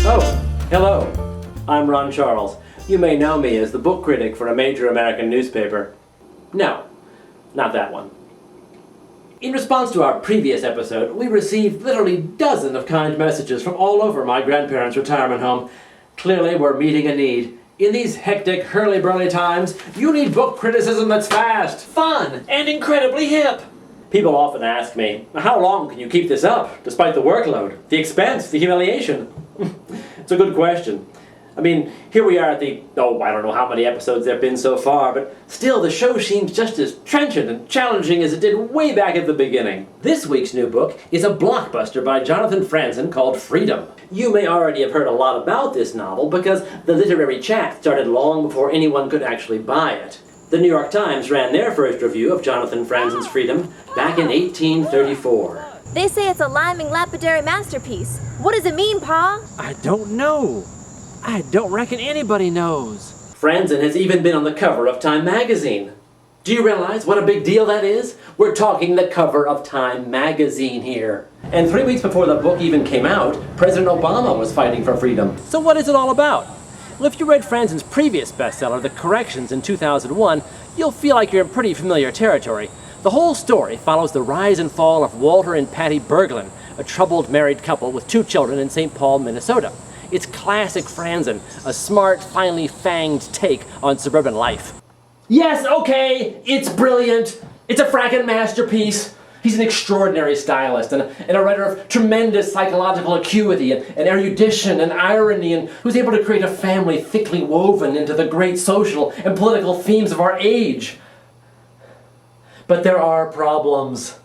Oh, hello. I'm Ron Charles. You may know me as the book critic for a major American newspaper. No, not that one. In response to our previous episode, we received literally dozens of kind messages from all over my grandparents' retirement home. Clearly, we're meeting a need. In these hectic, hurly-burly times, you need book criticism that's fast, fun, and incredibly hip. People often ask me, how long can you keep this up, despite the workload, the expense, the humiliation? It's a good question. I mean, here we are at I don't know how many episodes there have been so far, but still the show seems just as trenchant and challenging as it did way back at the beginning. This week's new book is a blockbuster by Jonathan Franzen called Freedom. You may already have heard a lot about this novel because the literary chat started long before anyone could actually buy it. The New York Times ran their first review of Jonathan Franzen's Freedom back in 1834. They say it's a liming lapidary masterpiece. What does it mean, Pa? I don't know. I don't reckon anybody knows. Franzen has even been on the cover of Time magazine. Do you realize what a big deal that is? We're talking the cover of Time magazine here. And 3 weeks before the book even came out, President Obama was fighting for freedom. So what is it all about? Well, if you read Franzen's previous bestseller, The Corrections, in 2001, you'll feel like you're in pretty familiar territory. The whole story follows the rise and fall of Walter and Patty Berglund, a troubled married couple with 2 children in St. Paul, Minnesota. It's classic Franzen, a smart, finely fanged take on suburban life. Yes, okay, it's brilliant. It's a frackin' masterpiece. He's an extraordinary stylist and a writer of tremendous psychological acuity and erudition and irony, and who's able to create a family thickly woven into the great social and political themes of our age. But there are problems.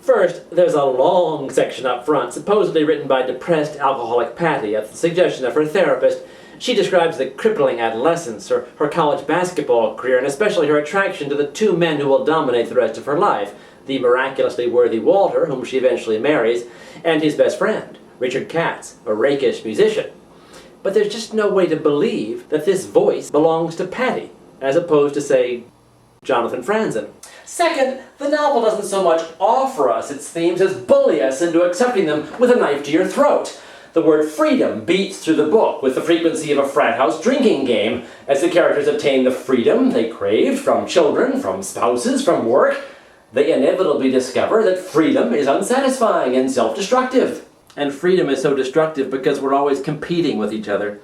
First, there's a long section up front, supposedly written by depressed alcoholic Patty at the suggestion of her therapist. She describes the crippling adolescence, her college basketball career, and especially her attraction to the 2 men who will dominate the rest of her life, the miraculously worthy Walter, whom she eventually marries, and his best friend, Richard Katz, a rakish musician. But there's just no way to believe that this voice belongs to Patty, as opposed to, say, Jonathan Franzen. Second, the novel doesn't so much offer us its themes as bully us into accepting them with a knife to your throat. The word freedom beats through the book with the frequency of a frat house drinking game, as the characters obtain the freedom they craved from children, from spouses, from work. They inevitably discover that freedom is unsatisfying and self-destructive. And freedom is so destructive because we're always competing with each other.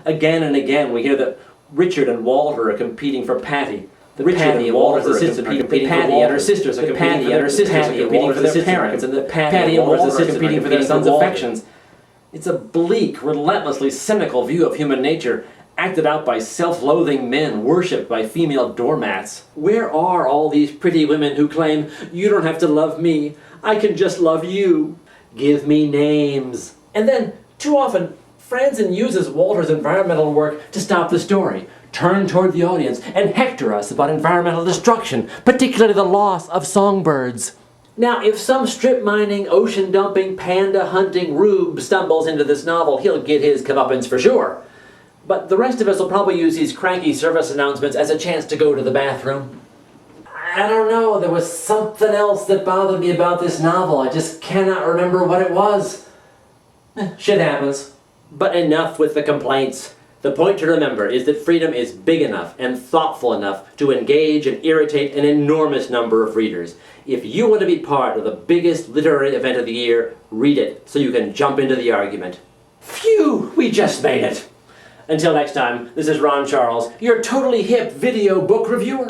Again and again we hear that Richard and Walter are competing for Patty. Patty and Walter's assistant are competing for Patty, and her sisters are competing for their parents, and Patty and Walter's assistant are competing for their son's affections. It's a bleak, relentlessly cynical view of human nature, acted out by self-loathing men worshipped by female doormats. Where are all these pretty women who claim, you don't have to love me, I can just love you? Give me names. And then, too often, Franzen uses Walter's environmental work to stop the story, turn toward the audience, and hector us about environmental destruction, particularly the loss of songbirds. Now, if some strip-mining, ocean-dumping, panda-hunting rube stumbles into this novel, he'll get his comeuppance for sure. But the rest of us will probably use these cranky service announcements as a chance to go to the bathroom. I don't know, there was something else that bothered me about this novel. I just cannot remember what it was. Shit happens. But enough with the complaints. The point to remember is that freedom is big enough and thoughtful enough to engage and irritate an enormous number of readers. If you want to be part of the biggest literary event of the year, read it so you can jump into the argument. Phew, we just made it. Until next time, this is Ron Charles, your totally hip video book reviewer.